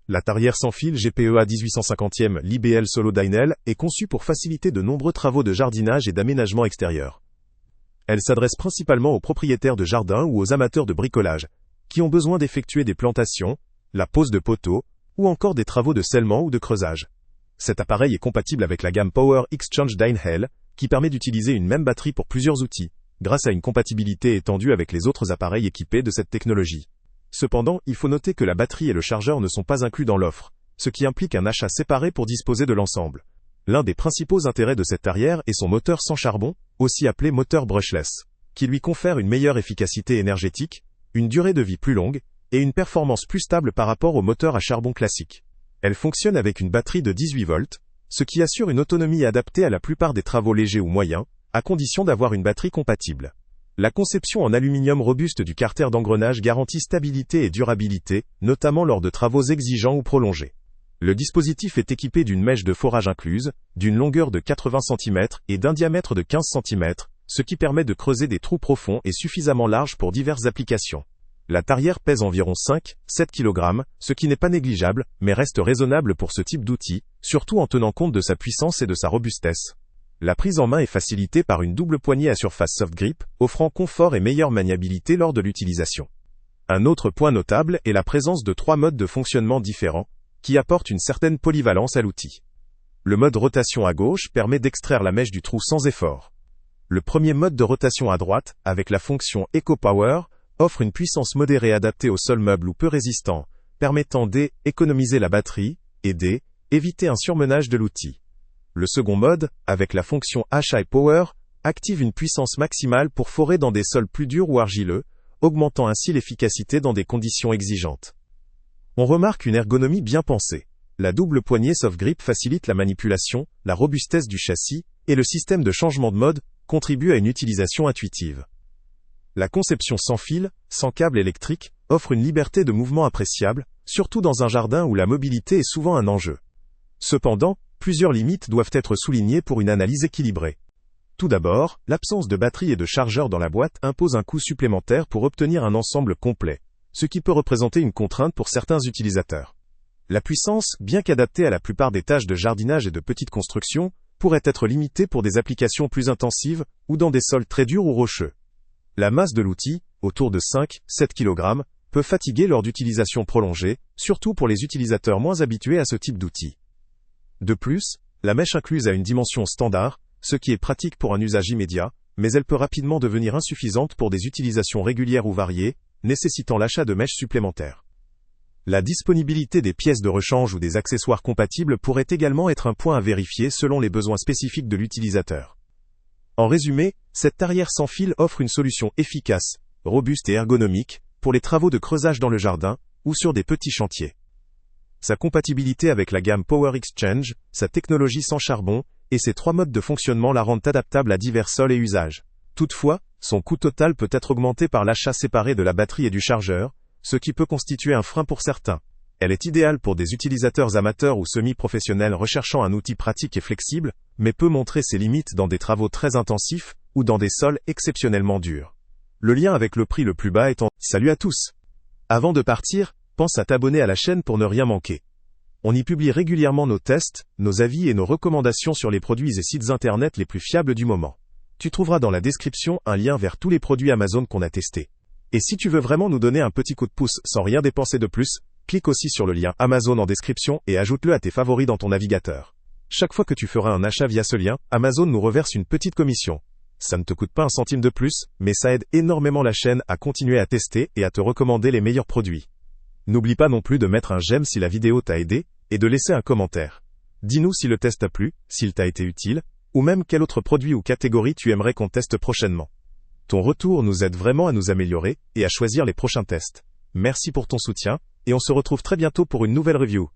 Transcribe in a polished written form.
La tarière sans fil GPEA 1850e LIBL Solo Dynel est conçue pour faciliter de nombreux travaux de jardinage et d'aménagement extérieur. Elle s'adresse principalement aux propriétaires de jardins ou aux amateurs de bricolage, qui ont besoin d'effectuer des plantations, la pose de poteaux, ou encore des travaux de scellement ou de creusage. Cet appareil est compatible avec la gamme Power Exchange Dynel, qui permet d'utiliser une même batterie pour plusieurs outils, grâce à une compatibilité étendue avec les autres appareils équipés de cette technologie. Cependant, il faut noter que la batterie et le chargeur ne sont pas inclus dans l'offre, ce qui implique un achat séparé pour disposer de l'ensemble. L'un des principaux intérêts de cette tarière est son moteur sans charbon, aussi appelé moteur brushless, qui lui confère une meilleure efficacité énergétique, une durée de vie plus longue, et une performance plus stable par rapport au moteur à charbon classique. Elle fonctionne avec une batterie de 18 volts, ce qui assure une autonomie adaptée à la plupart des travaux légers ou moyens, à condition d'avoir une batterie compatible. La conception en aluminium robuste du carter d'engrenage garantit stabilité et durabilité, notamment lors de travaux exigeants ou prolongés. Le dispositif est équipé d'une mèche de forage incluse, d'une longueur de 80 cm et d'un diamètre de 15 cm, ce qui permet de creuser des trous profonds et suffisamment larges pour diverses applications. La tarière pèse environ 5-7 kg, ce qui n'est pas négligeable, mais reste raisonnable pour ce type d'outil, surtout en tenant compte de sa puissance et de sa robustesse. La prise en main est facilitée par une double poignée à surface soft grip, offrant confort et meilleure maniabilité lors de l'utilisation. Un autre point notable est la présence de 3 modes de fonctionnement différents, qui apportent une certaine polyvalence à l'outil. Le mode rotation à gauche permet d'extraire la mèche du trou sans effort. Le premier mode de rotation à droite, avec la fonction Eco Power, offre une puissance modérée adaptée au sol meuble ou peu résistant, permettant d'économiser la batterie et d'éviter un surmenage de l'outil. Le second mode, avec la fonction HI Power, active une puissance maximale pour forer dans des sols plus durs ou argileux, augmentant ainsi l'efficacité dans des conditions exigeantes. On remarque une ergonomie bien pensée. La double poignée soft grip facilite la manipulation, la robustesse du châssis, et le système de changement de mode contribue à une utilisation intuitive. La conception sans fil, sans câble électrique, offre une liberté de mouvement appréciable, surtout dans un jardin où la mobilité est souvent un enjeu. Cependant, plusieurs limites doivent être soulignées pour une analyse équilibrée. Tout d'abord, l'absence de batterie et de chargeur dans la boîte impose un coût supplémentaire pour obtenir un ensemble complet, ce qui peut représenter une contrainte pour certains utilisateurs. La puissance, bien qu'adaptée à la plupart des tâches de jardinage et de petites constructions, pourrait être limitée pour des applications plus intensives ou dans des sols très durs ou rocheux. La masse de l'outil, autour de 5-7 kg, peut fatiguer lors d'utilisation prolongée, surtout pour les utilisateurs moins habitués à ce type d'outil. De plus, la mèche incluse a une dimension standard, ce qui est pratique pour un usage immédiat, mais elle peut rapidement devenir insuffisante pour des utilisations régulières ou variées, nécessitant l'achat de mèches supplémentaires. La disponibilité des pièces de rechange ou des accessoires compatibles pourrait également être un point à vérifier selon les besoins spécifiques de l'utilisateur. En résumé, cette tarière sans fil offre une solution efficace, robuste et ergonomique, pour les travaux de creusage dans le jardin, ou sur des petits chantiers. Sa compatibilité avec la gamme Power Exchange, sa technologie sans charbon, et ses 3 modes de fonctionnement la rendent adaptable à divers sols et usages. Toutefois, son coût total peut être augmenté par l'achat séparé de la batterie et du chargeur, ce qui peut constituer un frein pour certains. Elle est idéale pour des utilisateurs amateurs ou semi-professionnels recherchant un outil pratique et flexible, mais peut montrer ses limites dans des travaux très intensifs, ou dans des sols exceptionnellement durs. Le lien avec le prix le plus bas est en... Salut à tous! Avant de partir, pense à t'abonner à la chaîne pour ne rien manquer. On y publie régulièrement nos tests, nos avis et nos recommandations sur les produits et sites internet les plus fiables du moment. Tu trouveras dans la description un lien vers tous les produits Amazon qu'on a testés. Et si tu veux vraiment nous donner un petit coup de pouce sans rien dépenser de plus, clique aussi sur le lien Amazon en description et ajoute-le à tes favoris dans ton navigateur. Chaque fois que tu feras un achat via ce lien, Amazon nous reverse une petite commission. Ça ne te coûte pas un centime de plus, mais ça aide énormément la chaîne à continuer à tester et à te recommander les meilleurs produits. N'oublie pas non plus de mettre un j'aime si la vidéo t'a aidé, et de laisser un commentaire. Dis-nous si le test t'a plu, s'il t'a été utile, ou même quel autre produit ou catégorie tu aimerais qu'on teste prochainement. Ton retour nous aide vraiment à nous améliorer, et à choisir les prochains tests. Merci pour ton soutien, et on se retrouve très bientôt pour une nouvelle review.